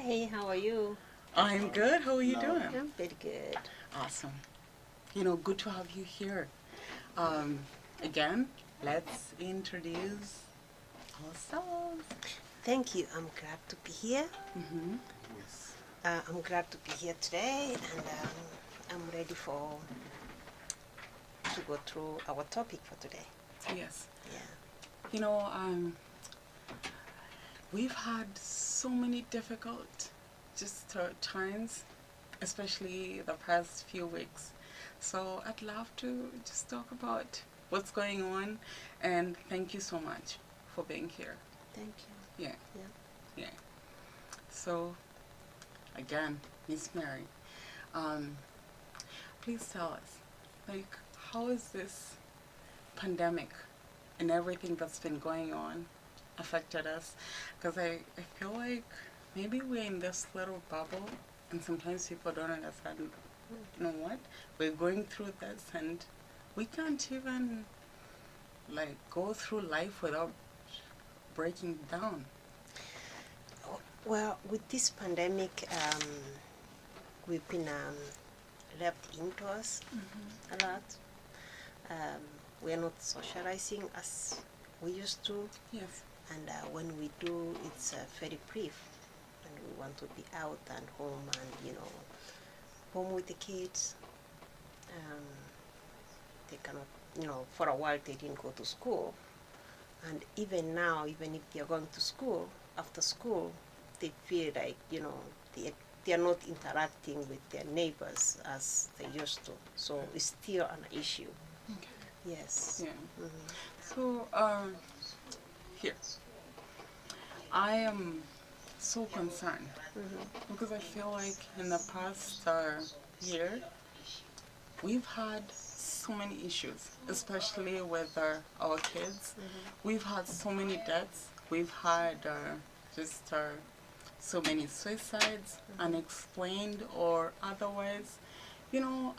Hey, how are you? I'm good. How are you doing? I'm very good. Awesome. Good to have you here. Um, Again, let's introduce ourselves. Thank you. I'm glad to be here. Mm-hmm. I'm glad to be here today, and I'm ready for to go through our topic for today. Yes. Yeah. You know, um, we've had so many difficult times, especially the past few weeks. So I'd love to just talk about what's going on, and thank you so much for being here. Thank you. Yeah. Yeah. Yeah. So, again, Miss Mary, um, please tell us, like, how is this pandemic and everything that's been going on affected us? Because I feel like maybe we're in this little bubble, and sometimes people don't understand, you know what? We're going through this, and we can't even, like, go through life without breaking down. Well, with this pandemic, we've been left indoors a lot. We're not socializing as we used to. Yes. And when we do, it's very brief. And we want to be out and home and, home with the kids. They cannot, for a while they didn't go to school. And even now, even if they're going to school, after school, they feel like, they are not interacting with their neighbors as they used to. So it's still an issue. Okay. Yes. Yeah. Mm-hmm. So, here, I am so concerned because I feel like in the past year, we've had so many issues, especially with our kids. We've had so many deaths. We've had just so many suicides, unexplained or otherwise. You know,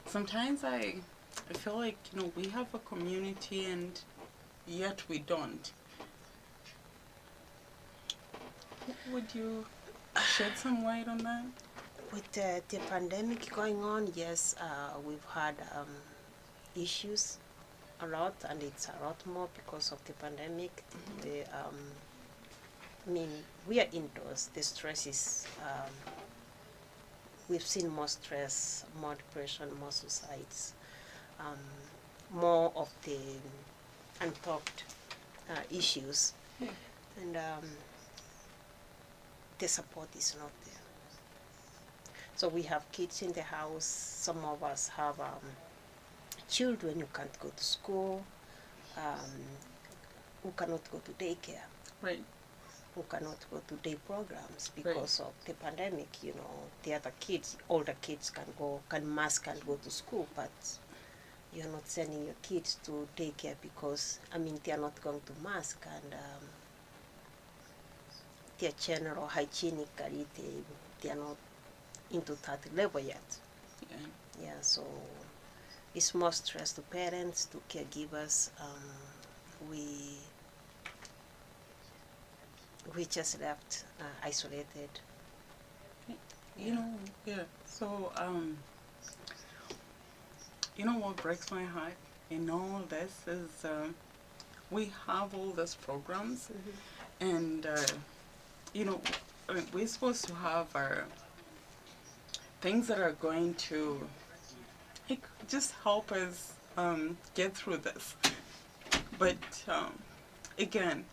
sometimes I feel like, we have a community and yet we don't. Would you shed some light on that? With the pandemic going on, yes, we've had issues a lot, and it's a lot more because of the pandemic. I mean, we are indoors. The stress is, we've seen more stress, more depression, more suicides, um, more of the untalked issues, Yeah. and the support is not there. So we have kids in the house. Some of us have children who can't go to school, who cannot go to daycare, Right. who cannot go to day programs because of the pandemic. The other kids, older kids can mask and go to school, but you're not sending your kids to daycare because, they are not going to mask, and their general hygienically, they are not into that level yet. Yeah. Yeah, so it's more stress to parents, to caregivers. We just left isolated. You know, yeah. So, you know what breaks my heart in all this is we have all these programs, and we're supposed to have our things that are going to, like, just help us get through this. But again,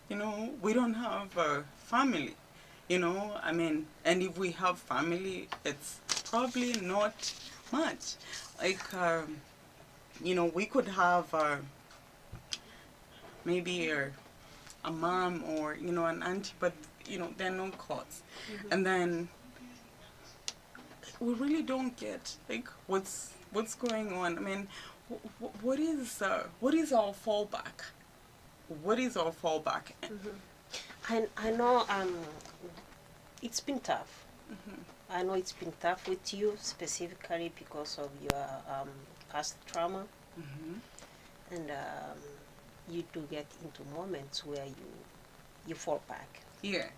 we don't have a family. And if we have family, it's probably not much. Like, we could have maybe a mom or, an auntie, but, they're not close. And then we really don't get, like, what's going on. I mean, what is our fallback? What is our fallback? I know it's been tough. I know it's been tough with you specifically because of your past trauma, and you do get into moments where you fall back. Yeah.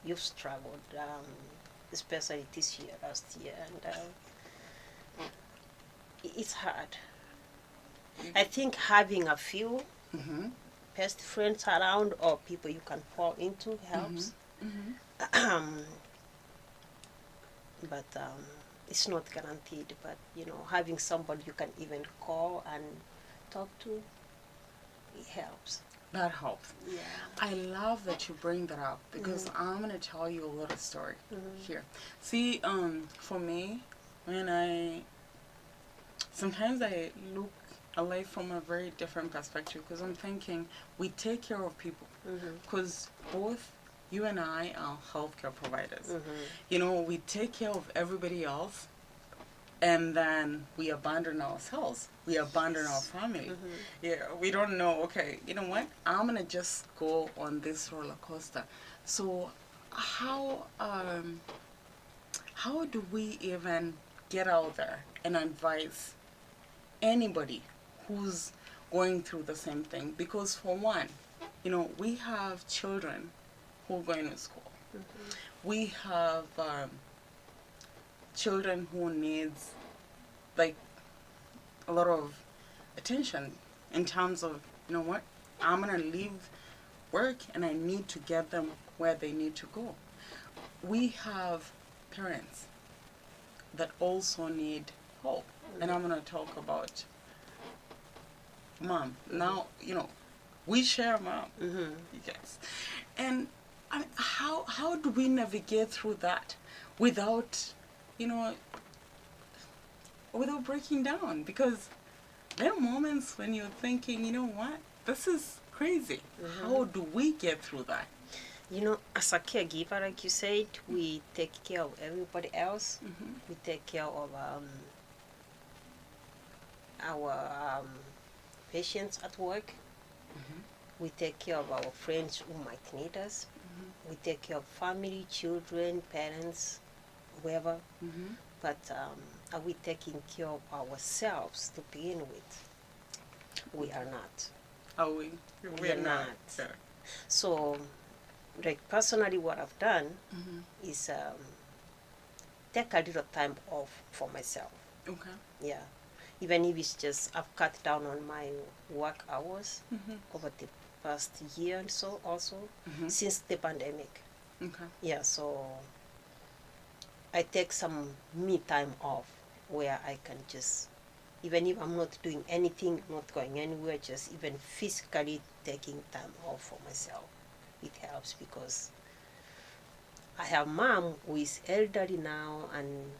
you've struggled, especially this year, last year, and it's hard. I think having a few Mm-hmm. best friends around or people you can fall into helps. Mm-hmm. But it's not guaranteed. But having somebody you can even call and talk to, it helps. That helps. Yeah. I love that you bring that up because I'm gonna tell you a little story here. See, for me, when sometimes I look at life from a very different perspective because I'm thinking we take care of people because both you and I are healthcare providers. We take care of everybody else and then we abandon ourselves. We abandon our family. Yeah, we don't know, okay, you know what? I'm going to just go on this roller coaster. So how do we even get out there and advise anybody who's going through the same thing? Because for one, we have children who are going to school. We have children who needs like a lot of attention in terms of, what, I'm going to leave work and I need to get them where they need to go. We have parents that also need help. And I'm going to talk about mom. Now, we share mom. Yes. And I mean, how do we navigate through that without, without breaking down? Because there are moments when you're thinking, what, this is crazy. How do we get through that? As a caregiver, like you said, we take care of everybody else. We take care of our patients at work. We take care of our friends who might need us. We take care of family, children, parents, whoever. But are we taking care of ourselves to begin with? We are not. Are we? We are not. Yeah. So, like personally, what I've done is take a little time off for myself. Okay. Yeah. Even if it's just, I've cut down on my work hours over the past year and so also, since the pandemic. Okay. Yeah, so I take some me time off where I can just, even if I'm not doing anything, not going anywhere, just even physically taking time off for myself. It helps because I have mom who is elderly now and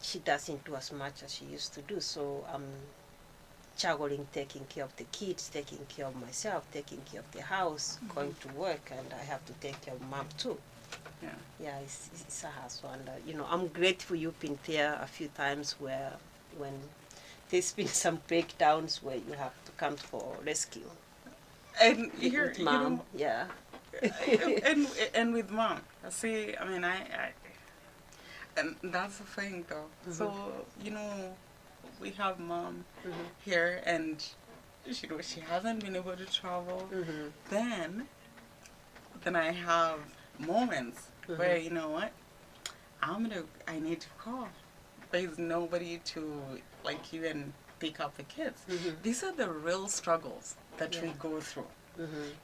she doesn't do as much as she used to do. So I'm juggling taking care of the kids, taking care of myself, taking care of the house, going to work, and I have to take care of mom too. Yeah. Yeah, it's a hassle. And, I'm grateful you've been there a few times when there's been some breakdowns where you have to come for rescue. And here, with mom, yeah. and with mom, see, I mean, I and that's the thing though. So, we have mom here and she hasn't been able to travel. Then I have moments where, what, I need to call. There's nobody to even pick up the kids. These are the real struggles that we go through.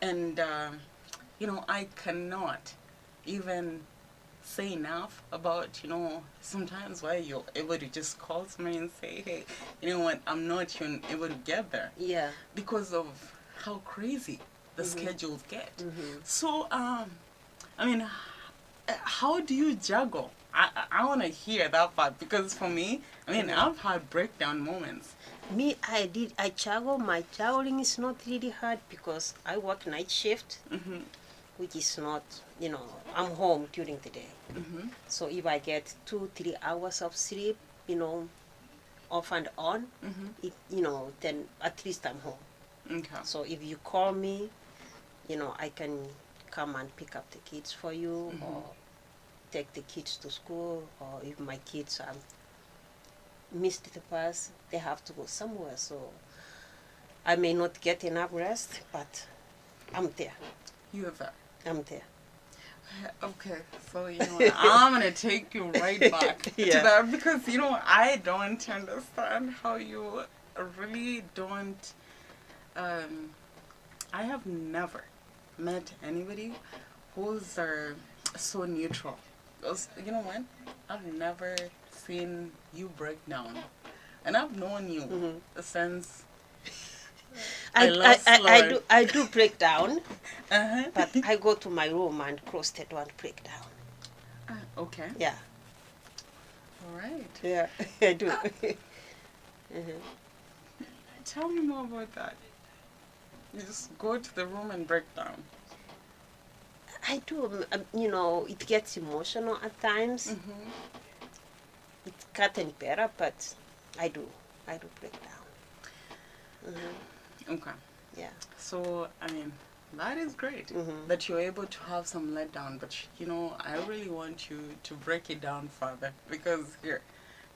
And, I cannot even say enough about, sometimes why you're able to just call somebody and say, hey, you know what, I'm not even able to get there. Yeah. Because of how crazy the schedules get. So, I mean, how do you juggle? I want to hear that part because for me, I mean, I've had breakdown moments. Me, I juggle. My juggling is not really hard because I work night shift, which is not, I'm home during the day. So if I get 2-3 hours of sleep, off and on, then at least I'm home. Okay. So if you call me, I can come and pick up the kids for you or take the kids to school, or if my kids have missed the bus, they have to go somewhere. So I may not get enough rest, but I'm there. You're there. I'm there. Okay, so you know what, I'm gonna take you right back to Yeah. that because you know I don't understand how you really don't. Um, I have never met anybody who's so neutral. Because, you know what? I've never seen you break down, and I've known you since I lost Lord. I do break down, Uh-huh. but I go to my room and close the door and break down. Okay. Yeah. All right. Yeah, I do. Tell me more about that. You just go to the room and break down. I do. You know, it gets emotional at times. Mm-hmm. It's gotten better, but I do. I do break down. Okay. Yeah. So, I mean, that is great Mhm. that you're able to have some letdown, but you know, I really want you to break it down further because here,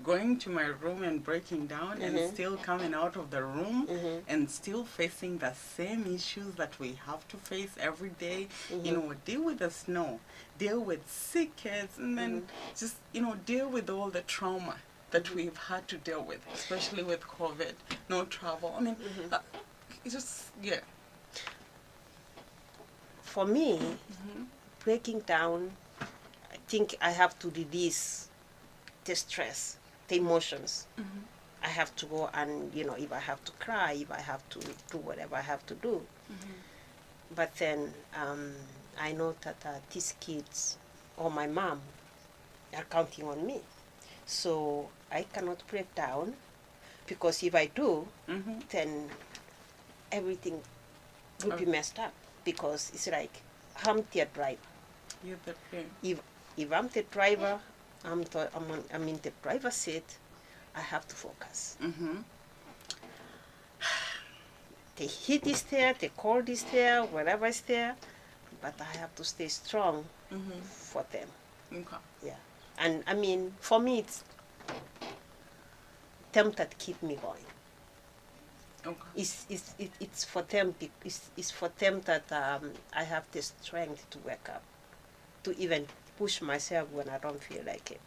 going to my room and breaking down and still coming out of the room and still facing the same issues that we have to face every day, you know, deal with the snow, deal with sick kids, and then just, you know, deal with all the trauma that we've had to deal with, especially with COVID, no travel. I mean, it's just, yeah. For me, breaking down, I think I have to release the stress, the emotions. I have to go and, you know, if I have to cry, if I have to do whatever I have to do. But then I know that these kids or my mom are counting on me. So I cannot break down because if I do, then everything will be messed up because it's like I'm the driver. You're the pain. If I'm the driver, I'm in the driver's seat, I have to focus. The heat is there, the cold is there, whatever is there, but I have to stay strong for them. Okay. Yeah. And I mean, for me, it's them that keep me going. Okay. It's for them. It's for them that I have the strength to wake up, to even push myself when I don't feel like it.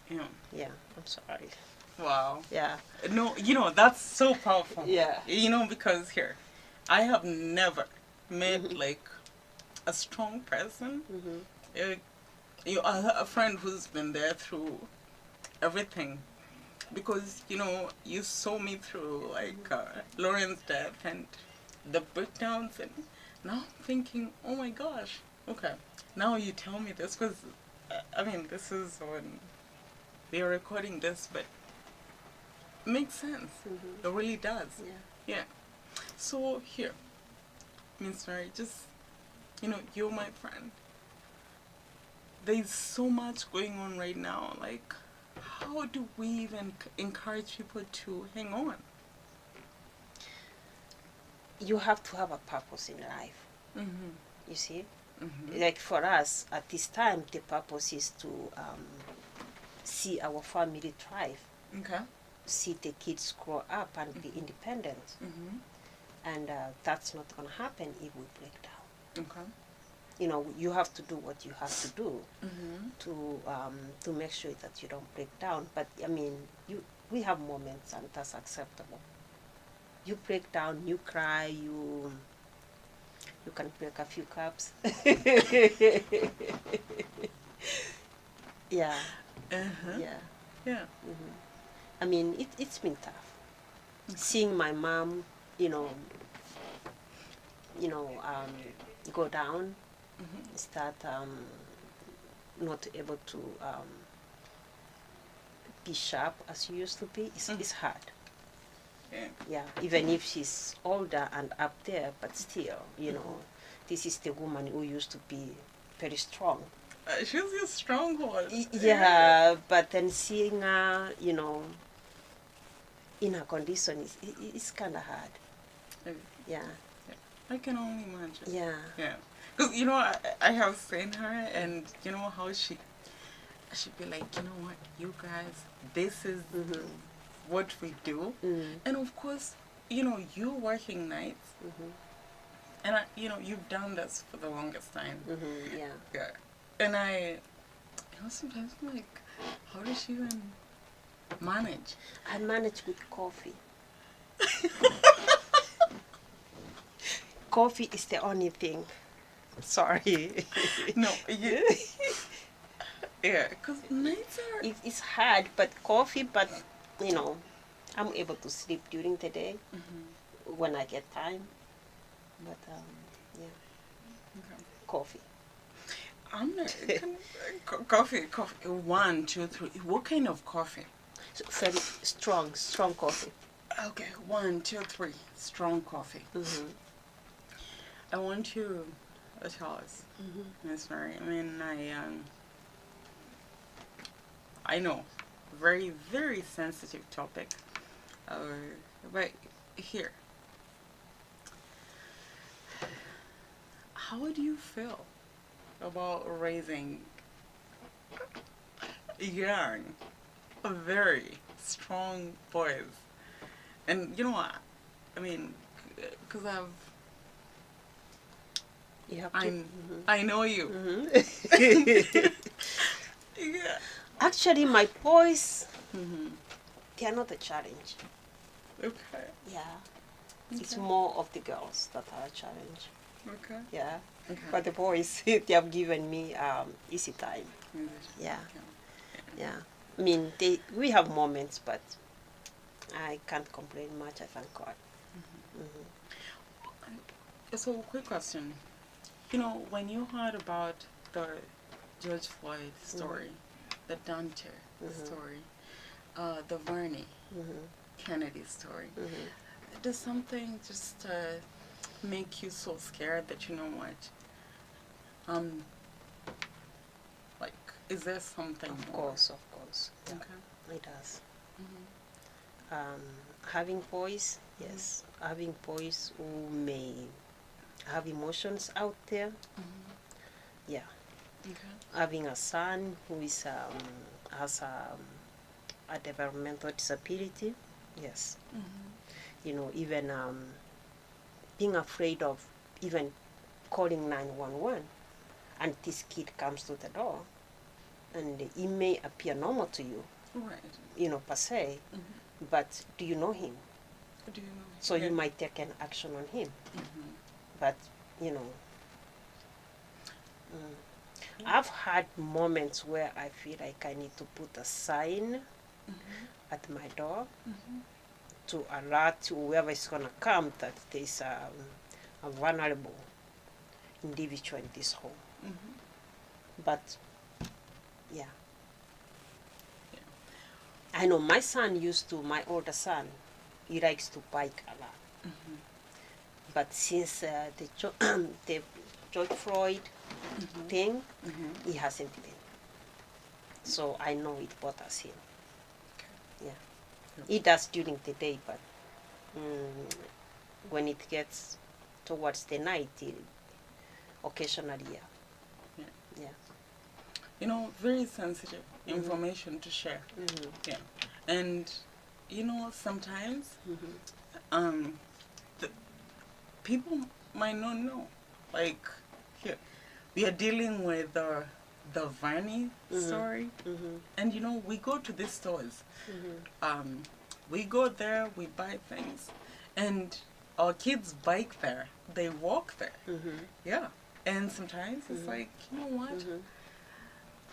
Yeah. Yeah. I'm sorry. Wow. Yeah. No, you know, that's so powerful. Yeah. You know, because here, I have never met like a strong person. A friend who's been there through everything. Because, you know, you saw me through like Lauren's death and the breakdowns, and now I'm thinking, oh my gosh, okay, now you tell me this because, I mean, this is when we are recording this, but it makes sense. It really does. Yeah. Yeah. So here, Miss Mary, just, you know, you're my friend. There's so much going on right now. Like, how do we even encourage people to hang on? You have to have a purpose in life. You see? Like for us, at this time, the purpose is to see our family thrive. Okay. See the kids grow up and be independent. And that's not going to happen if we break down. Okay. You know, you have to do what you have to do to make sure that you don't break down. But I mean, we have moments, and that's acceptable. You break down, you cry, you can break a few cups. Yeah. Yeah. Yeah. I mean, it's been tough. Seeing my mom, you know, go down, start not able to be sharp as she used to be, it's hard. Yeah, even if she's older and up there, but still, you know, this is the woman who used to be very strong. She's a stronghold. Yeah, but then seeing her, you know, in her condition, it's kind of hard. Yeah. I can only imagine. Yeah. Yeah. Because, you know, I have seen her, and you know how she'd be like, you know what, you guys, this is what we do. And of course, you know, you working nights, And you've done this for the longest time. Mm-hmm. Yeah. Yeah. And sometimes I'm like, how does she even manage? I manage with coffee. Coffee is the only thing. Sorry. No, yeah, because nights are... It's hard, but coffee, but, I'm able to sleep during the day when I get time. But, yeah, Okay. coffee. I'm not... coffee. 1, 2, 3. What kind of coffee? So very strong coffee. Okay, 1, 2, 3. Strong coffee. Mm-hmm. I want you to tell us, Miss Mary. I mean, I know, very, very sensitive topic. But here, how do you feel about raising young, very strong boys? And you know what? I mean, because You have to. I know you. Mm-hmm. Yeah. Actually, my boys, they are not a challenge. Okay. Yeah. It's Okay. more of the girls that are a challenge. Okay. Yeah. Okay. But the boys, they have given me easy time. Yeah. Okay. Yeah. I mean, we have moments, but I can't complain much, I thank God. So, quick question. When you heard about the George Floyd story, the Dante story, the Varney Kennedy story, does something just make you so scared that like, is there something Of more? course. Yeah, Okay. it does. Having boys, yes. Having boys who may have emotions out there, yeah. Okay. Having a son who is has a developmental disability, yes. Even being afraid of even calling 911, and this kid comes to the door, and it may appear normal to you, Right. per se, but do you know him? Do you know? So you might take an action on him. But, I've had moments where I feel like I need to put a sign at my door to alert whoever is going to come that there's a vulnerable individual in this home. But, yeah. I know my older son, he likes to bike a lot. But since the George Floyd thing, he hasn't been. So I know it bothers him. Okay. Yeah. He does during the day, but when it gets towards the night, occasionally, yeah. Very sensitive information to share. Yeah. And, sometimes the people might not know. Like, here, we are dealing with the Varney story. And, we go to these stores. We go there, we buy things. And our kids bike there. They walk there. Yeah. And sometimes it's like, you know what?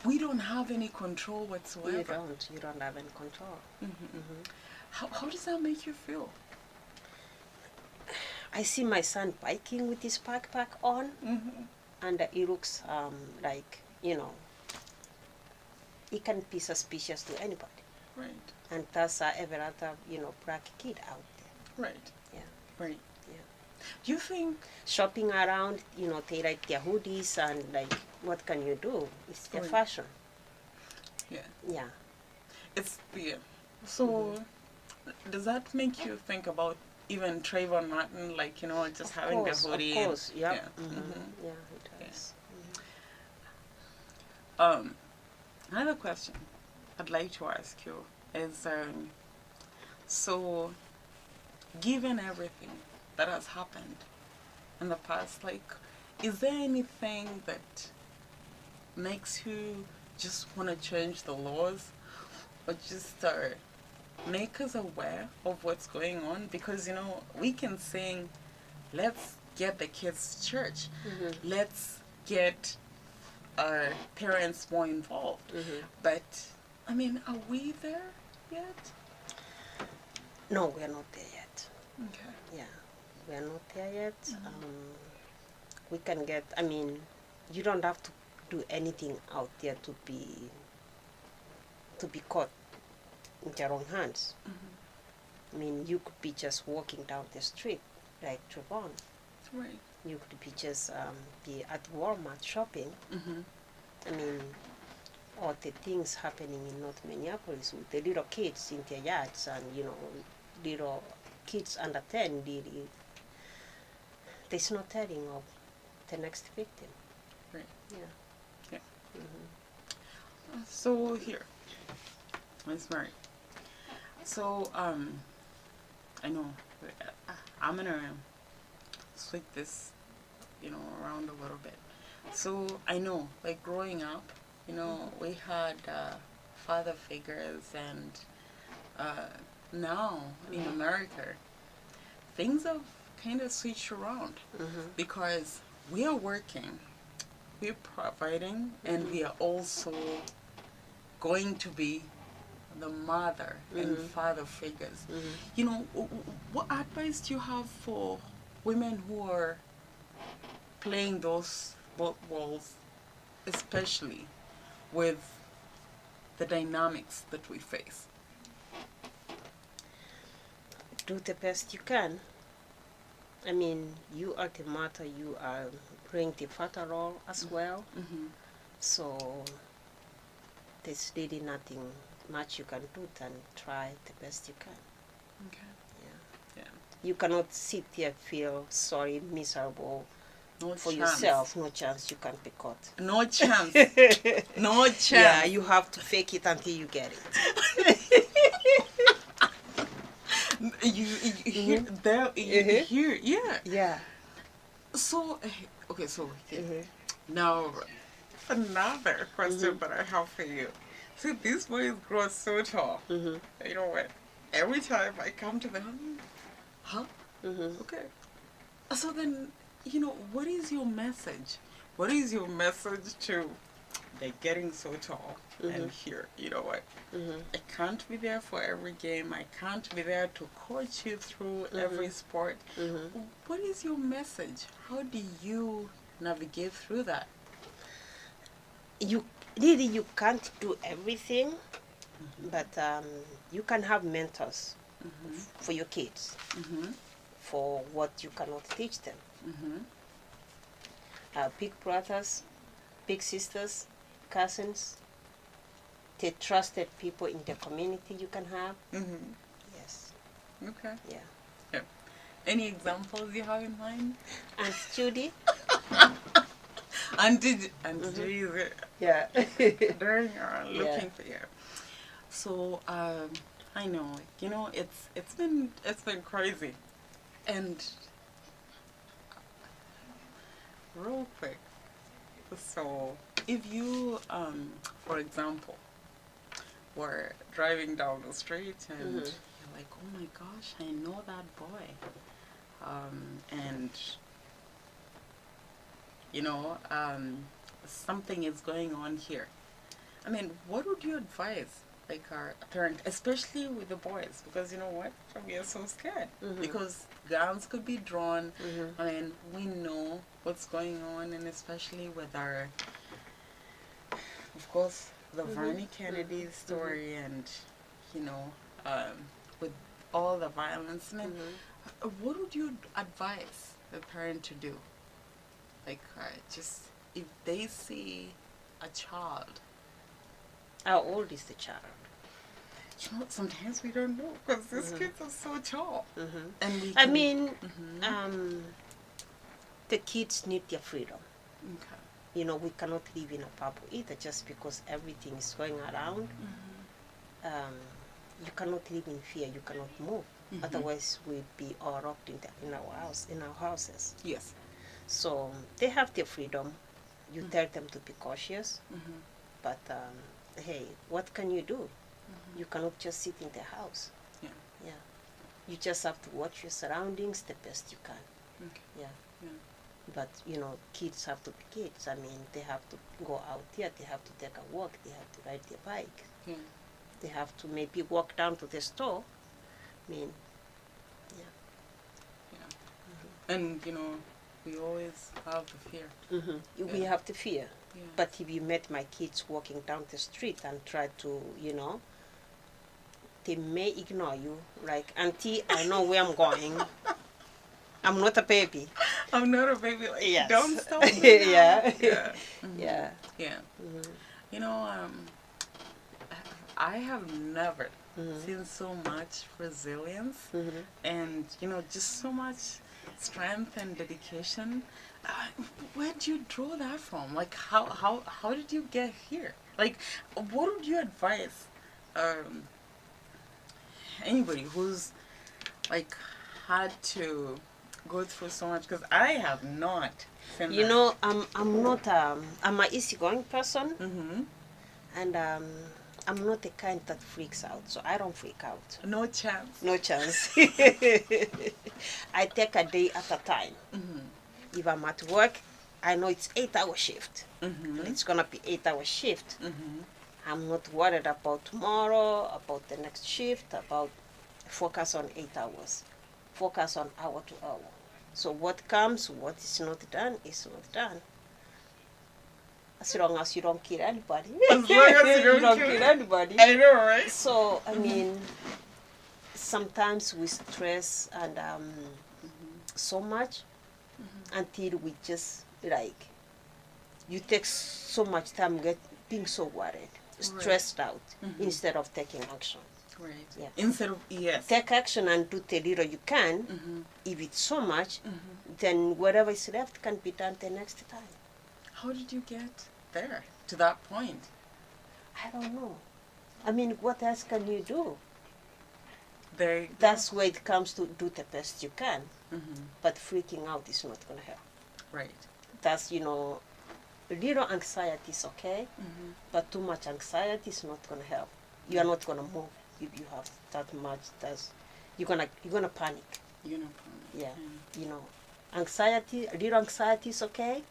We don't have any control whatsoever. You don't have any control. How does that make you feel? I see my son biking with his backpack on, and he looks like, he can be suspicious to anybody. Right. And there's every other, black kid out there. Right. Yeah. Right. Yeah. Do you think shopping around, they like their hoodies, and like, what can you do? It's their fashion. Yeah. Yeah. So, does that make you think about even Trayvon Martin, like, just having the hoodie? Of course, and, yeah. Yeah. Yeah, it does. Another question I'd like to ask you is, so, given everything that has happened, in the past? Like, is there anything that makes you just want to change the laws, or just make us aware of what's going on? Because, you know, we can sing, let's get the kids to church. Let's get our parents more involved. But, I mean, are we there yet? No, we are not there yet. Okay. Yeah, we are not there yet. We can get, I mean, you don't have to do anything out there to be caught in your own hands. I mean, you could be just walking down the street, like Trevon. Right. You could be just be at Walmart shopping. I mean, all the things happening in North Minneapolis with the little kids in their yards, and you know, little kids under 10, there's no telling of the next victim. Right. Yeah. Yeah. So here, Miss Mary. So I know I'm gonna switch this, you know, around a little bit. So I know, like growing up, you know, we had father figures, and now in America, things have kind of switched around because we are working, we're providing, and we are also going to be the mother and father figures. You know, what advice do you have for women who are playing those both roles, especially with the dynamics that we face? Do the best you can. I mean, you are the mother, you are playing the father role as well. So there's really nothing much you can do than try the best you can. Okay. Yeah. Yeah. You cannot sit there feel sorry, miserable No for chance. yourself. No chance you can be caught. No chance. No chance. Yeah, you have to fake it until you get it. You hear there, here, yeah. Yeah. So, okay, so now another question that I have for you. See, these boys grow so tall. You know what? Every time I come to them, huh? Okay. So then, you know, what is your message? What is your message to they're getting so tall and here, you know what? I can't be there for every game. I can't be there to coach you through every sport. What is your message? How do you navigate through that? You really, you can't do everything, but you can have mentors for your kids for what you cannot teach them. Big brothers, big sisters, cousins, the trusted people in the community you can have. Yes. Okay. Yeah. Yeah. Any examples you have in mind? And Judi? And Judi is Yeah. during looking for you. So I know, you know, it's been crazy. And real quick, so if you for example were driving down the street and you're like, oh my gosh, I know that boy, and you know, something is going on here. I mean, what would you advise, like our parent, especially with the boys? Because you know what, we are so scared because guns could be drawn. I mean, we know what's going on, and especially with our, of course, the Vernie Kennedy story, and you know, with all the violence. I mean, what would you advise the parent to do? Like, just if they see a child. How old is the child? You know, sometimes we don't know because these kids are so tall. And we I mean, the kids need their freedom. Okay. You know, we cannot live in a bubble either just because everything is going around. You cannot live in fear. You cannot move. Otherwise, we'd be all locked in our house, in our houses. Yes. So they have their freedom. You tell them to be cautious, Mm-hmm. but hey, what can you do? Mm-hmm. You cannot just sit in the house. Yeah. Yeah. You just have to watch your surroundings the best you can. Okay. Yeah. Yeah. But kids have to be kids. I mean, they have to go out there. They have to take a walk. They have to ride their bike. Yeah. They have to maybe walk down to the store. I mean, yeah. Yeah. And we always have the fear. We Yeah. have to fear. Yeah. But if you met my kids walking down the street and try to, they may ignore you. Like, Auntie, I know where I'm going. I'm not a baby. I'm not a baby. Like, Yes. don't stop me now. Yeah. Yeah. Mhm. Yeah. Yeah. Mhm. You know, I have never Mhm. seen so much resilience Mhm. and just so much strength and dedication. Where do you draw that from? Like, how did you get here? Like, what would you advise anybody who's like had to go through so much? Because I have not. I'm not I'm a easygoing person, Mm-hmm. and I'm not the kind that freaks out, so I don't freak out. No chance. No chance. I take a day at a time. Mm-hmm. If I'm at work, I know it's 8-hour shift. Mm-hmm. And it's gonna be 8-hour shift. Mm-hmm. I'm not worried about tomorrow, about the next shift, about focus on 8 hours. Focus on hour to hour. So what comes, what is not done, is not done. As long as you don't kill anybody. As long as you don't kill kill anybody. I know, right? So, I mean, sometimes we stress and so much until we just, like, you take so much time being so worried, stressed out, instead of taking action. Right. Yeah. Instead of, yes. Take action and do the little you can. Mm-hmm. If it's so much, Mm-hmm. then whatever is left can be done the next time. How did you get there, to that point? I don't know. I mean, what else can you do? There you go. That's where it comes to do the best you can. Mm-hmm. But freaking out is not going to help. Right. That's, little anxiety is okay, Mm-hmm. but too much anxiety is not going to help. You are not going to move if you have that much. You're gonna panic. Yeah. Yeah. Little anxiety is okay,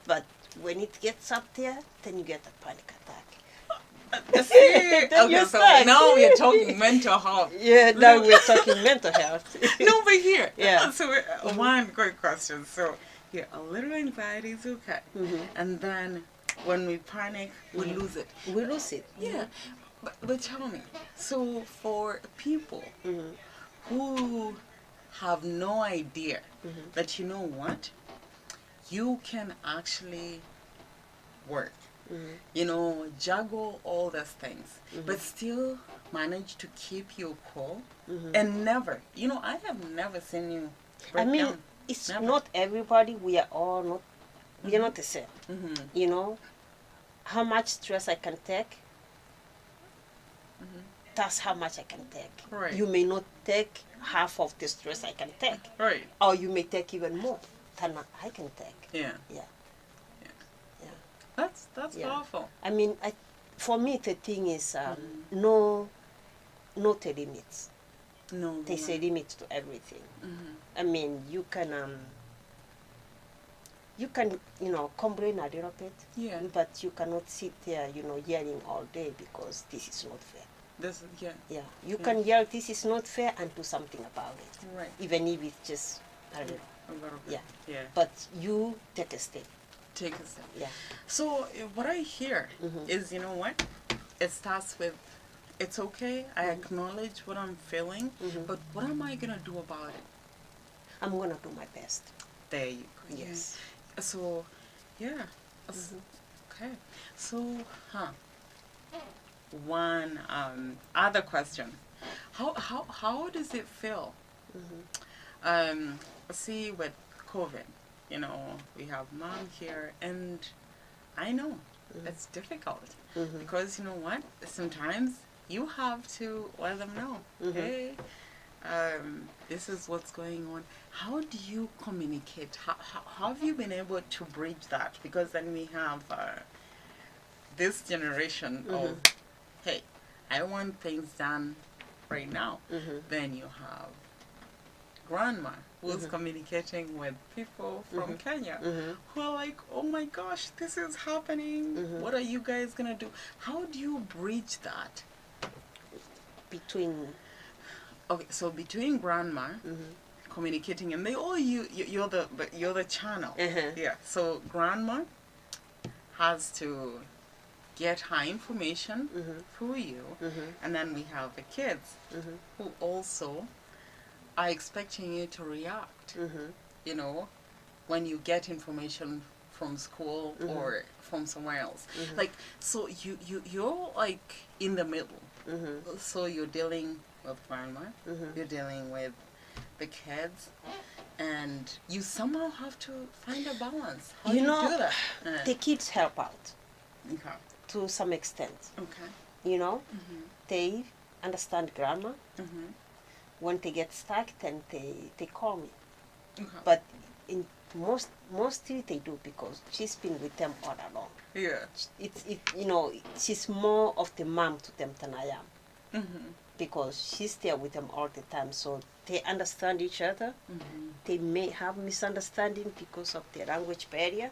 but when it gets up there, then you get a panic attack. See? Then Okay, you're so stuck. now we're talking mental health. Yeah, now we're talking mental health. No, but here. Yeah. So one quick question. So yeah, a little anxiety is okay, and then when we panic, we lose it. We lose it. Yeah. But tell me, so for people who have no idea that what, you can actually work, juggle all those things, but still manage to keep your cool and never, I have never seen you break I mean, down. it's Never. not everybody. We are all not. We are not the same. How much stress I can take. That's how much I can take. Right. You may not take half of the stress I can take, Right. or you may take even more than I can take. Yeah. Yeah. That's Yeah. powerful. I mean, for me, the thing is no the limits. No. There's a limit to everything. I mean, you can complain a little bit, Yeah. but you cannot sit there, yelling all day because this is not fair. This yeah. Yeah, you can yell, this is not fair, and do something about it, Right. even if it's just a little. A little bit. Yeah. Yeah. But you take a step. Take a step. Yeah. So what I hear is, what? It starts with, it's okay. I acknowledge what I'm feeling, but what am I gonna do about it? I'm gonna do my best. There you go. Yes. Yeah. So, yeah. Okay. So, one other question. How does it feel? See, with COVID, we have mom here, and I know it's difficult because what? Sometimes you have to let them know, hey, this is what's going on. How do you communicate? How have you been able to bridge that? Because then we have this generation of, hey, I want things done right now. Then you have grandma who's communicating with people from Kenya who are like, oh my gosh, this is happening. What are you guys gonna do? How do you bridge that? Between Okay, so between grandma communicating and they all you're the channel. Yeah. So grandma has to get her information through you, and then we have the kids who also are expecting you to react. You know, when you get information from school or from somewhere else. Like, so you're like in the middle. So you're dealing with grandma, you're dealing with the kids, and you somehow have to find a balance. How do you do that? The kids help out Okay. to some extent. Okay. You know, they understand grandma. When they get stuck, then they call me. Okay. But in mostly they do because she's been with them all along. Yeah. You know, she's more of the mom to them than I am. Because she's there with them all the time, so they understand each other. They may have misunderstanding because of the language barrier,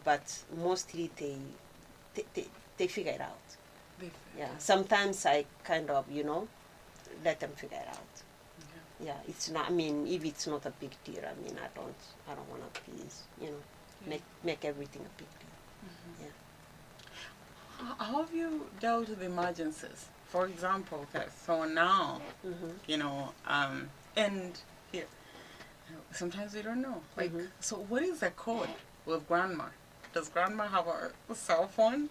but mostly they figure it out. Yeah. Sometimes I kind of, you know, let them figure it out. Yeah, it's not. I mean, if it's not a big deal, I mean, I don't want to be, you know, make everything a big deal. Yeah. How have you dealt with emergencies? For example, okay, so now, you know, and here, sometimes we don't know. Like, so what is the code with grandma? Does grandma have a cell phone?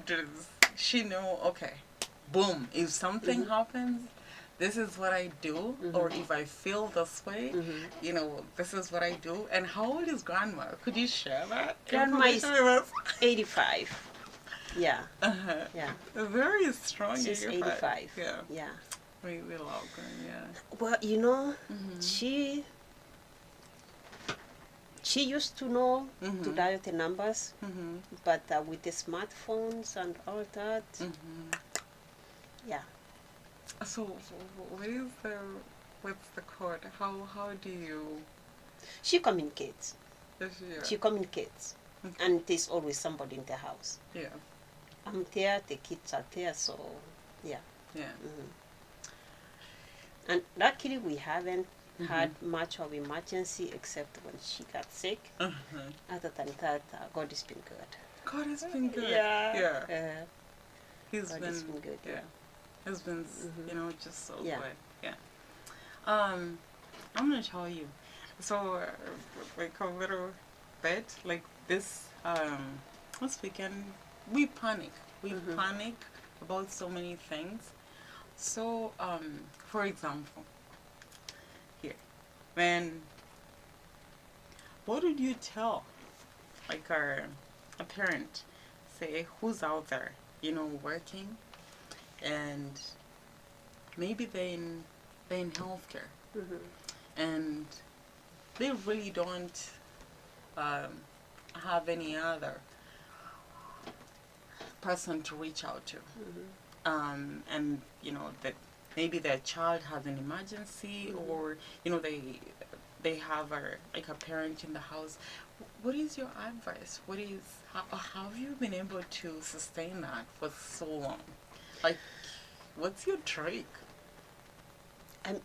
Does she know, okay, boom, if something happens, this is what I do, or if I feel this way, you know, this is what I do. And how old is grandma? Could you share that? Grandma is 85. Yeah. Yeah. Very strong. She's 85. Yeah. Yeah. We love her, yeah. Well, you know, she used to know to dial the numbers, but with the smartphones and all that, yeah. So what's the code? How do you? She communicates. Yeah. She communicates, and there's always somebody in the house. Yeah. I'm there, the kids are there, so yeah. Yeah. And luckily we haven't had much of emergency except when she got sick. Other than that, God has been good. God has been good. Yeah. Yeah. He's God has been good. Yeah. Has been, you know, just so Yeah. good. Yeah. I'm gonna tell you. So, like a little bit, like this weekend, we panic. We panic about so many things. So, for example, here, what would you tell, like a parent, say, who's out there, you know, working, and maybe they're in healthcare, and they really don't have any other person to reach out to, and you know that maybe their child has an emergency, or you know they have a parent in the house. What is your advice? How have you been able to sustain that for so long? Like, what's your trick?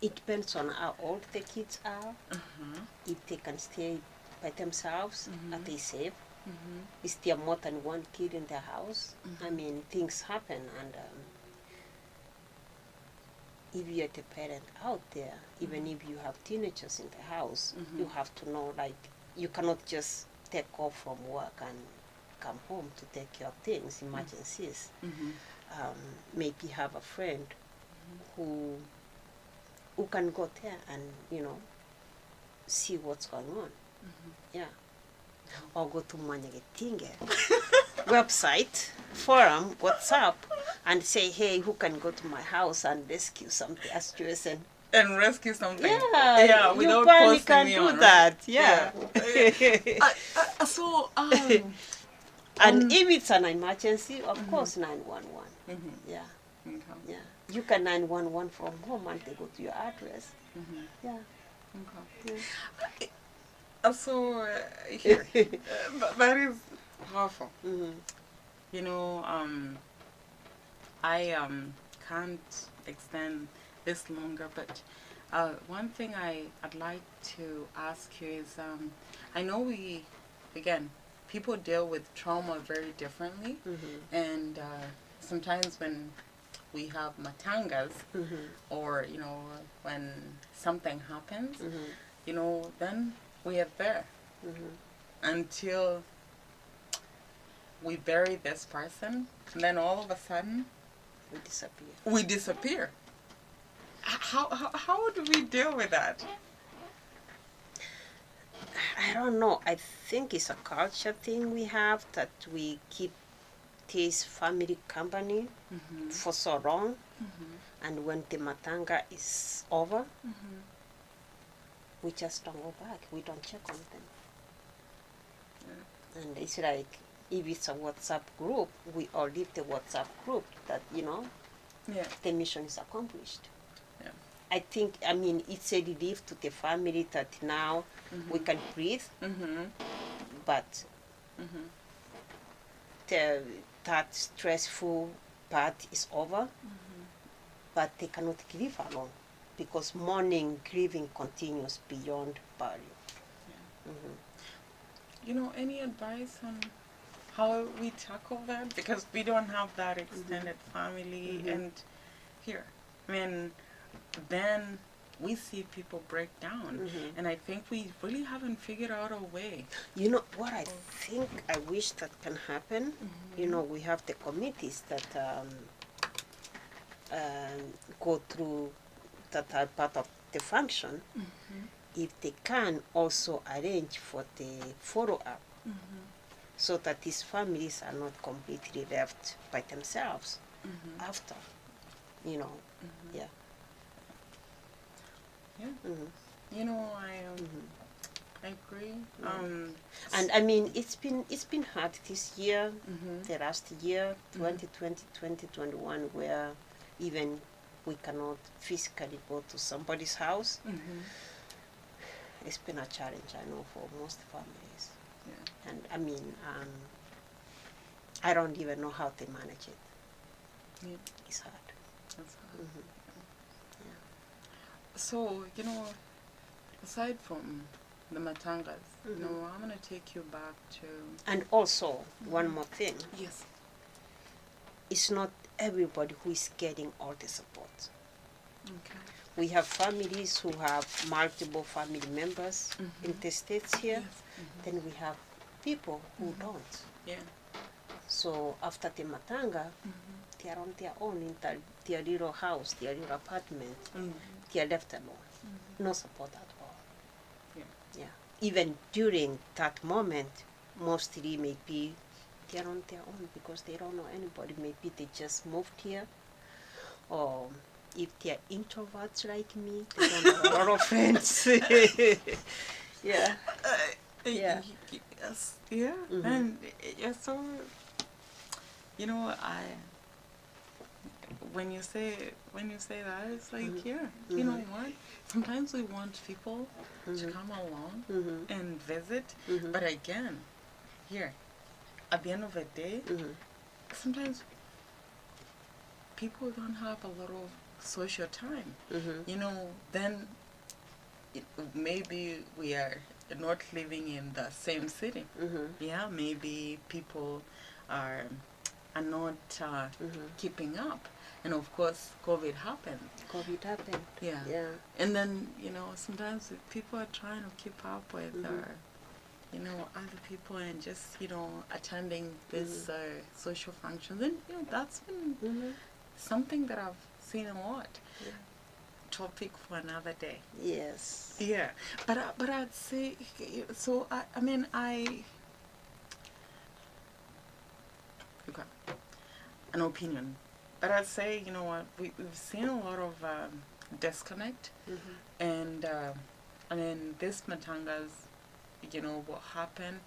It depends on how old the kids are. If they can stay by themselves, are they safe? Is there more than one kid in the house? I mean, things happen, and if you're the parent out there, even if you have teenagers in the house, you have to know, like, you cannot just take off from work and come home to take care of things, emergencies. Maybe have a friend who can go there and, you know, see what's going on. Yeah. Or go to Manyagetinge website, forum, WhatsApp, and say, hey, who can go to my house and rescue some situation? and rescue something. Yeah, Yeah, you without probably posting can me do on, that. right? Yeah. So, And if it's an emergency, of course, 911. mhm. Yeah, Okay. yeah. You can 911 from home and they go to your address. Mhm. Yeah. Okay. Yeah. So, here, that is powerful. Mm-hmm. You know, I can't extend this longer, but one thing I'd like to ask you is, I know again, people deal with trauma very differently, Mm-hmm. and sometimes when we have matangas, Mm-hmm. or when something happens, Mm-hmm. then we are there Mm-hmm. until we bury this person, and then all of a sudden We disappear. we disappear. How do we deal with that? I don't know. I think it's a culture thing we have that we keep this family company Mm-hmm. for so long, Mm-hmm. and when the matanga is over, Mm-hmm. we just don't go back. We don't check on them. Yeah. And it's like, if it's a WhatsApp group, we all leave the WhatsApp group that, Yeah. the mission is accomplished. Yeah. I think, it's a relief to the family that now we can breathe, Mm-hmm. but Mm-hmm. that stressful part is over, Mm-hmm. but they cannot grieve alone because mourning, grieving continues beyond burial. Yeah. Mm-hmm. Any advice on how we tackle that? Because we don't have that extended family, Mm-hmm. and here, I mean, then we see people break down, Mm-hmm. and I think we really haven't figured out a way. You know what I think I wish that can happen? Mm-hmm. We have the committees that go through, that are part of the function. Mm-hmm. If they can also arrange for the follow-up, Mm-hmm. so that these families are not completely left by themselves Mm-hmm. after, Mm-hmm. yeah. Yeah. Mm-hmm. I agree. Mm-hmm. And it's been hard this year, Mm-hmm. the last year, 2020, 2021, where even we cannot physically go to somebody's house. Mm-hmm. It's been a challenge, I know, for most families. Yeah. And I don't even know how they manage it. Yeah. It's hard. That's hard. Mm-hmm. So, aside from the matangas, I'm going to take you back to... And also, one more thing. Yes. It's not everybody who is getting all the support. Okay. We have families who have multiple family members in the States here. Yes. Mm-hmm. Then we have people who don't. Yeah. So after the matanga, they are on their own in their little house, their little apartment. Mm-hmm. They are left alone. No support at all. Yeah. Yeah. Even during that moment, mostly maybe they are on their own because they don't know anybody. Maybe they just moved here, or if they are introverts like me, they don't have a lot of friends. Yeah. Yeah. Yes. Yeah. Mm-hmm. And so, I when you say that, it's like, yeah, you know what? Sometimes we want people to come along and visit, but again, here, at the end of the day, sometimes people don't have a lot of social time. Then maybe we are not living in the same city. Yeah, maybe people are not keeping up. And of course, COVID happened. Yeah. Yeah. And then, sometimes people are trying to keep up with, other people and just, attending this social functions. And, that's been something that I've seen a lot. Yeah. Topic for another day. Yes. Yeah. But I'd say, so, an opinion. But I'd say, we've seen a lot of disconnect. Mm-hmm. And then this matangas, what happened,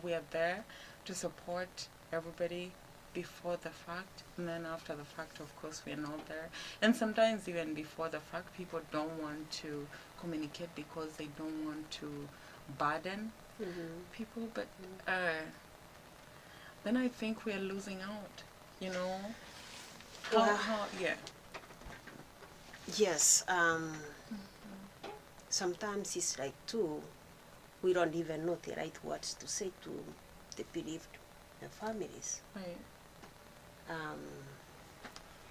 we are there to support everybody before the fact, and then after the fact, of course, we are not there. And sometimes even before the fact, people don't want to communicate because they don't want to burden people. But then I think we are losing out. Well, How yeah. yes. Sometimes it's like too, we don't even know the right words to say to the bereaved families. Right.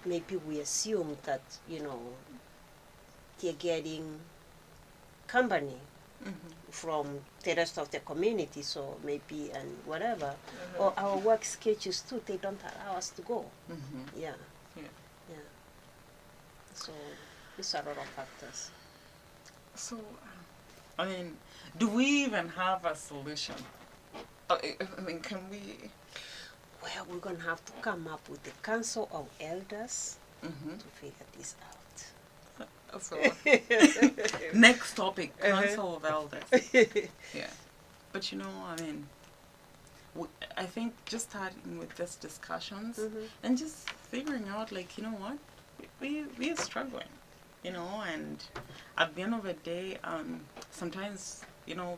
Maybe we assume that, they're getting company from the rest of the community, so maybe, and whatever. Or our work schedules too, they don't allow us to go. Yeah. Yeah. Yeah. So these are a lot of factors. So, do we even have a solution? Can we? Well, we're going to have to come up with the Council of Elders to figure this out. So, next topic, Council of Elders. Yeah. But I think just starting with these discussions and just figuring out, what, we are struggling, and at the end of the day, sometimes,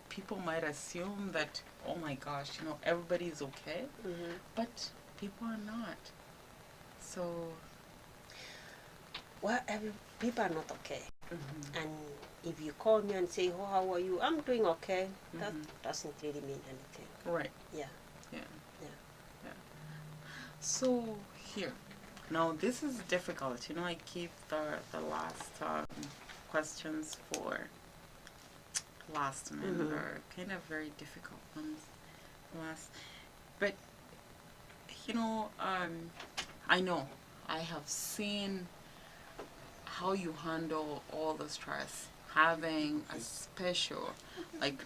people might assume that, oh my gosh, everybody's okay, but people are not. So, well, people are not okay. And if you call me and say, oh, how are you? I'm doing okay. That doesn't really mean anything. Right. Yeah. Yeah. Yeah. Yeah. So here, now this is difficult. I keep the last questions for last, and they're kind of very difficult ones. Last, but I know I have seen how you handle all the stress, having a special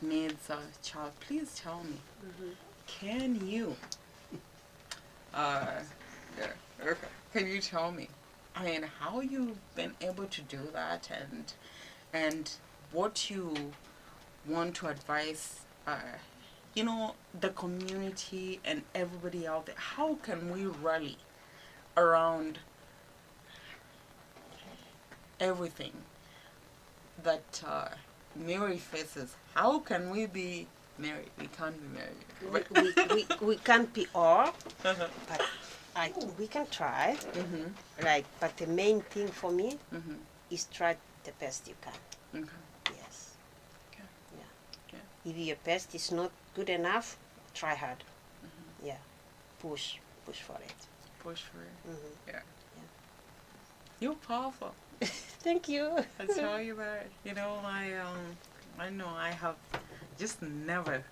needs child. Please tell me, can you can you tell me how you've been able to do that, and what you want to advise the community and everybody out there? How can we rally around everything that Mary faces? How can we be married? We can't be married. We can't be all, but we can try. But the main thing for me is try the best you can. Okay. Yes. Okay. Yeah. Yeah. If your best is not good enough, try hard. Yeah. Push for it. Push for it. Yeah. Yeah. You're powerful. Thank you. I tell you that. I know I have just never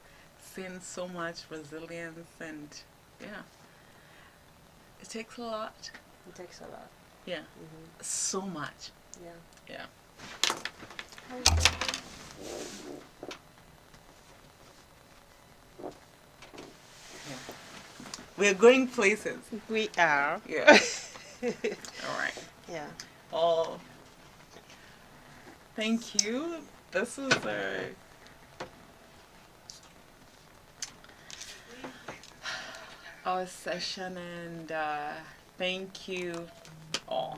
seen so much resilience, and yeah, it takes a lot. It takes a lot. Yeah. So much. Yeah. Yeah. We're going places. We are. Yeah. All right. Yeah. Oh, thank you. This was our session, and thank you all.